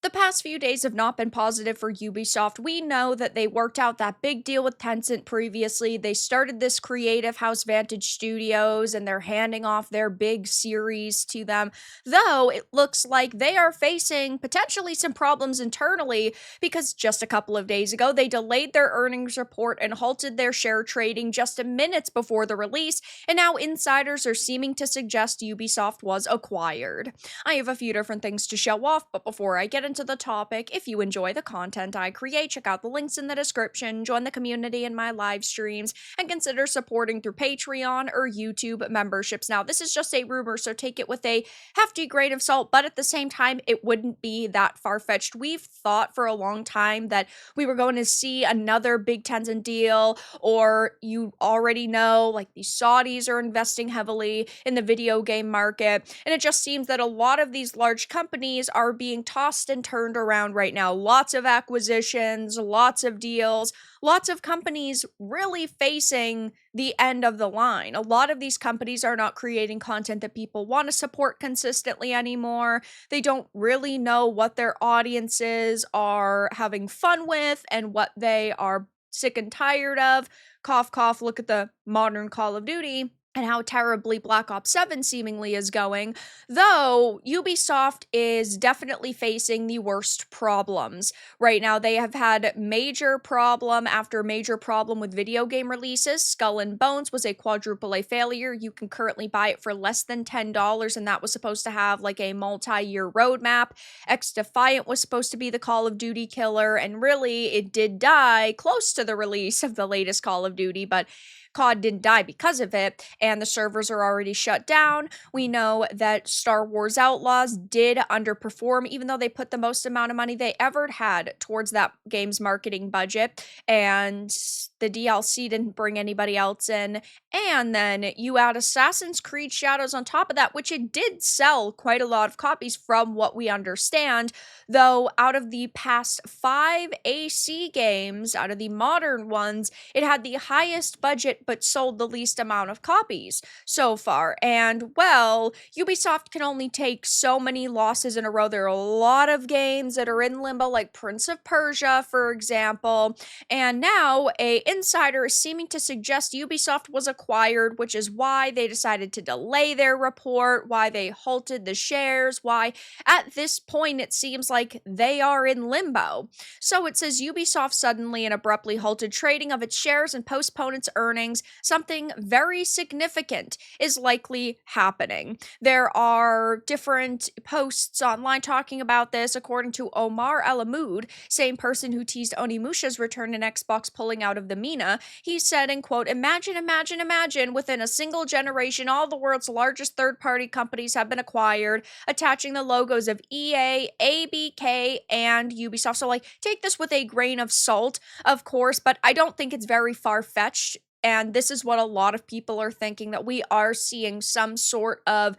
The past few days have not been positive for Ubisoft. We know that they worked out that big deal with Tencent previously. They started this creative house Vantage Studios and they're handing off their big series to them. Though it looks like they are facing potentially some problems internally because just a couple of days ago they delayed their earnings report and halted their share trading just minutes before the release, and now insiders are seeming to suggest Ubisoft was acquired. I have a few different things to show off, but before I get into the topic, if you enjoy the content I create, check out the links in the description, join the community in my live streams, and consider supporting through Patreon or YouTube memberships. Now, this is just a rumor, so take it with a hefty grain of salt, but at the same time, it wouldn't be that far-fetched. We've thought for a long time that we were going to see another big Tencent deal, or you already know, like the Saudis are investing heavily in the video game market, and it just seems that a lot of these large companies are being tossed and turned around right now. Lots of acquisitions, lots of deals, lots of companies really facing the end of the line. A lot of these companies are not creating content that people want to support consistently anymore. They don't really know what their audiences are having fun with and what they are sick and tired of. Cough, cough, look at the modern Call of Duty and how terribly Black Ops 7 seemingly is going, though Ubisoft is definitely facing the worst problems. Right now, they have had major problem after major problem with video game releases. Skull and Bones was a quadruple A failure. You can currently buy it for less than $10, and that was supposed to have like a multi-year roadmap. X-Defiant was supposed to be the Call of Duty killer, and really, it did die close to the release of the latest Call of Duty, but COD didn't die because of it, and the servers are already shut down. We know that Star Wars Outlaws did underperform, even though they put the most amount of money they ever had towards that game's marketing budget, and the DLC didn't bring anybody else in. And then you add Assassin's Creed Shadows on top of that, which it did sell quite a lot of copies from what we understand, though out of the past 5 AC games, out of the modern ones, it had the highest budget but sold the least amount of copies so far. And, well, Ubisoft can only take so many losses in a row. There are a lot of games that are in limbo, like Prince of Persia, for example. And now, a insider is seeming to suggest Ubisoft was acquired, which is why they decided to delay their report, why they halted the shares, why at this point it seems like they are in limbo. So it says Ubisoft suddenly and abruptly halted trading of its shares and postponed its earnings. Something very significant is likely happening. There are different posts online talking about this. According to Omar El-Amoud, same person who teased Onimusha's return in Xbox pulling out of the MENA, he said, and quote, imagine, within a single generation, all the world's largest third-party companies have been acquired, attaching the logos of EA, ABK, and Ubisoft. So, like, take this with a grain of salt, of course, but I don't think it's very far-fetched. And this is what a lot of people are thinking, that we are seeing some sort of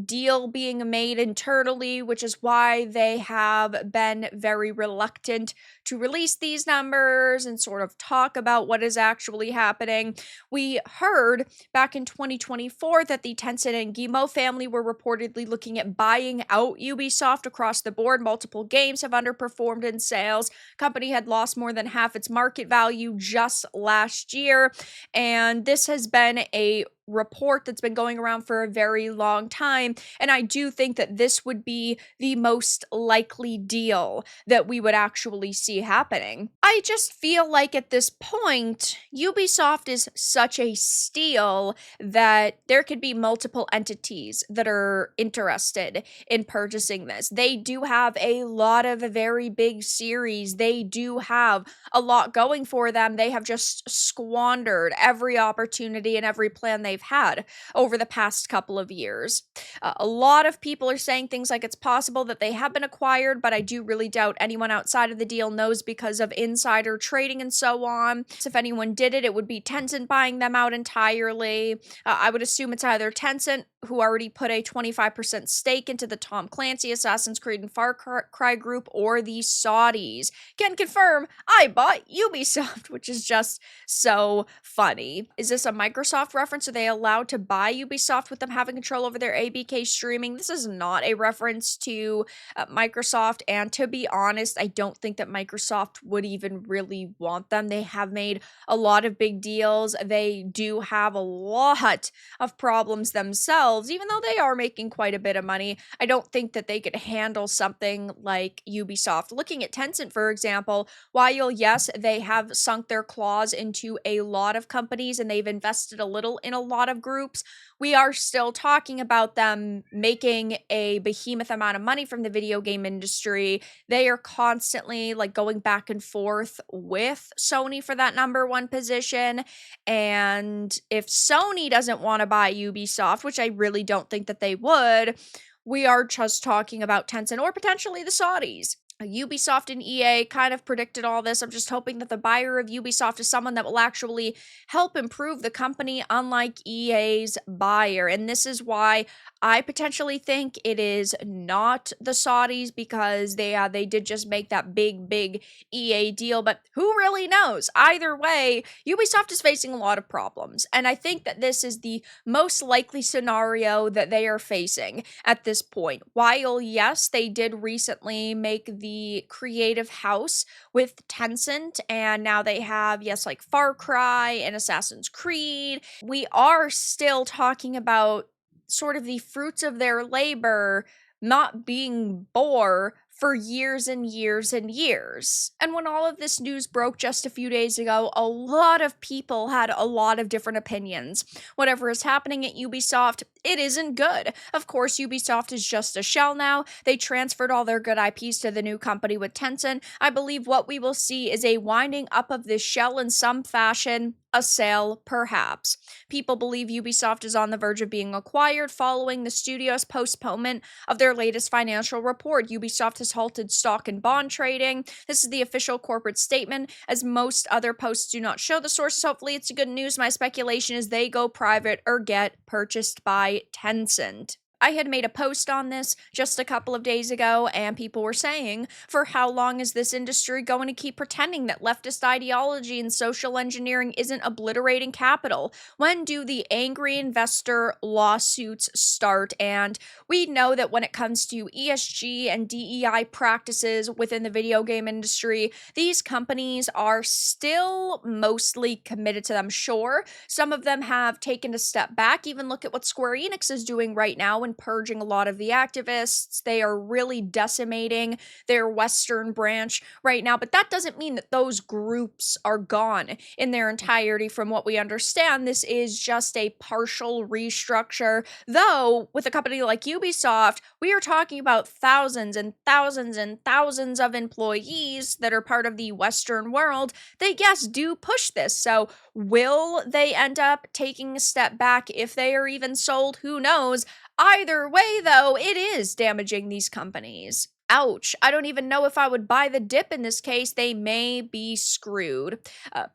deal being made internally, which is why they have been very reluctant to release these numbers and sort of talk about what is actually happening. We heard back in 2024 that the Tencent and Guillemot family were reportedly looking at buying out Ubisoft across the board. Multiple games have underperformed in sales. Company had lost more than half its market value just last year, and this has been a report that's been going around for a very long time, and I do think that this would be the most likely deal that we would actually see happening. I just feel like at this point, Ubisoft is such a steal that there could be multiple entities that are interested in purchasing this. They do have a lot of very big series. They do have a lot going for them. They have just squandered every opportunity and every plan they've had over the past couple of years. A lot of people are saying things like it's possible that they have been acquired, but I do really doubt anyone outside of the deal knows because of insider trading and so on. So if anyone did it, it would be Tencent buying them out entirely. I would assume it's either Tencent who already put a 25% stake into the Tom Clancy Assassin's Creed and Far Cry group, or the Saudis, can confirm I bought Ubisoft, which is just so funny. Is this a Microsoft reference? Are they allowed to buy Ubisoft with them having control over their ABK streaming? This is not a reference to Microsoft, and to be honest, I don't think that Microsoft would even really want them. They have made a lot of big deals. They do have a lot of problems themselves, even though they are making quite a bit of money. I don't think that they could handle something like Ubisoft. Looking at Tencent, for example, while yes, they have sunk their claws into a lot of companies and they've invested a little in a lot of groups, we are still talking about them making a behemoth amount of money from the video game industry. They are constantly like going back and forth with Sony for that number one position. And if Sony doesn't want to buy Ubisoft, which I really don't think that they would, we are just talking about Tencent or potentially the Saudis. Ubisoft and EA kind of predicted all this. I'm just hoping that the buyer of Ubisoft is someone that will actually help improve the company, unlike EA's buyer. And this is why I potentially think it is not the Saudis, because they did just make that big EA deal. But who really knows? Either way, Ubisoft is facing a lot of problems. And I think that this is the most likely scenario that they are facing at this point. While, yes, they did recently make the creative house with Tencent, and now they have, yes, like Far Cry and Assassin's Creed, we are still talking about sort of the fruits of their labor not being bore for years and years and years. And when all of this news broke just a few days ago, a lot of people had a lot of different opinions. Whatever is happening at Ubisoft, it isn't good. Of course, Ubisoft is just a shell now. They transferred all their good IPs to the new company with Tencent. I believe what we will see is a winding up of this shell in some fashion, a sale perhaps. People believe Ubisoft is on the verge of being acquired following the studio's postponement of their latest financial report. Ubisoft has halted stock and bond trading. This is the official corporate statement, as most other posts do not show the sources. Hopefully it's good news. My speculation is they go private or get purchased by Tencent. I had made a post on this just a couple of days ago, and people were saying, for how long is this industry going to keep pretending that leftist ideology and social engineering isn't obliterating capital? When do the angry investor lawsuits start? And we know that when it comes to ESG and DEI practices within the video game industry, these companies are still mostly committed to them. Sure, some of them have taken a step back. Even look at what Square Enix is doing right now and purging a lot of the activists. They are really decimating their Western branch right now, but that doesn't mean that those groups are gone in their entirety. From what we understand, this is just a partial restructure, though with a company like Ubisoft, we are talking about thousands and thousands and thousands of employees that are part of the Western world. They, yes, do push this, so will they end up taking a step back if they are even sold? Who knows? Either way, though, it is damaging these companies. Ouch. I don't even know if I would buy the dip in this case. They may be screwed.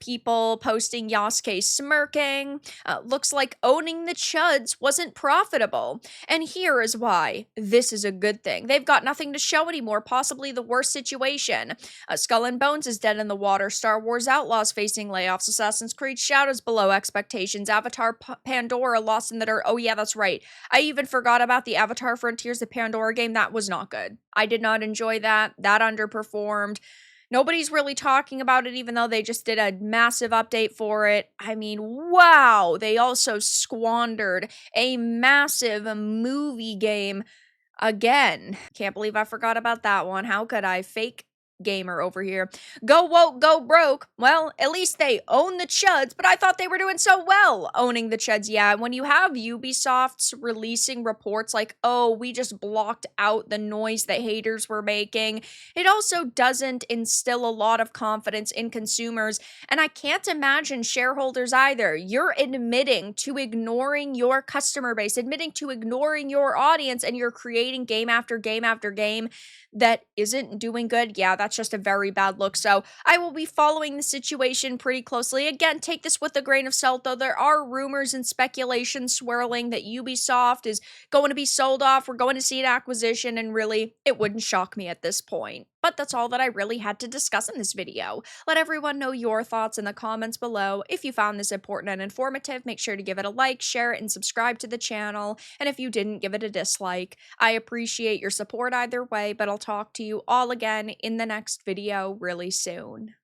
People posting Yasuke smirking. Looks like owning the chuds wasn't profitable. And here is why. This is a good thing. They've got nothing to show anymore, possibly the worst situation. Skull and Bones is dead in the water. Star Wars Outlaws facing layoffs. Assassin's Creed Shadows below expectations. Avatar Pandora lost in the dirt. Oh yeah, that's right. I even forgot about the Avatar Frontiers of Pandora game. That was not good. I did not enjoy that. That underperformed. Nobody's really talking about it, even though they just did a massive update for it. I mean, wow. They also squandered a massive movie game again. Can't believe I forgot about that one. How could I? Fake gamer over here. Go woke, go broke. Well, at least they own the chuds, but I thought they were doing so well owning the chuds. Yeah, when you have Ubisoft's releasing reports like, oh, we just blocked out the noise that haters were making, it also doesn't instill a lot of confidence in consumers, and I can't imagine shareholders either. You're admitting to ignoring your customer base, admitting to ignoring your audience, and you're creating game after game after game that isn't doing good. Yeah, that's just a very bad look. So I will be following the situation pretty closely. Again, take this with a grain of salt, though. There are rumors and speculation swirling that Ubisoft is going to be sold off. We're going to see an acquisition, and really, it wouldn't shock me at this point. But that's all that I really had to discuss in this video. Let everyone know your thoughts in the comments below. If you found this important and informative, make sure to give it a like, share it, and subscribe to the channel. And if you didn't, give it a dislike. I appreciate your support either way, but I'll talk to you all again in the next video really soon.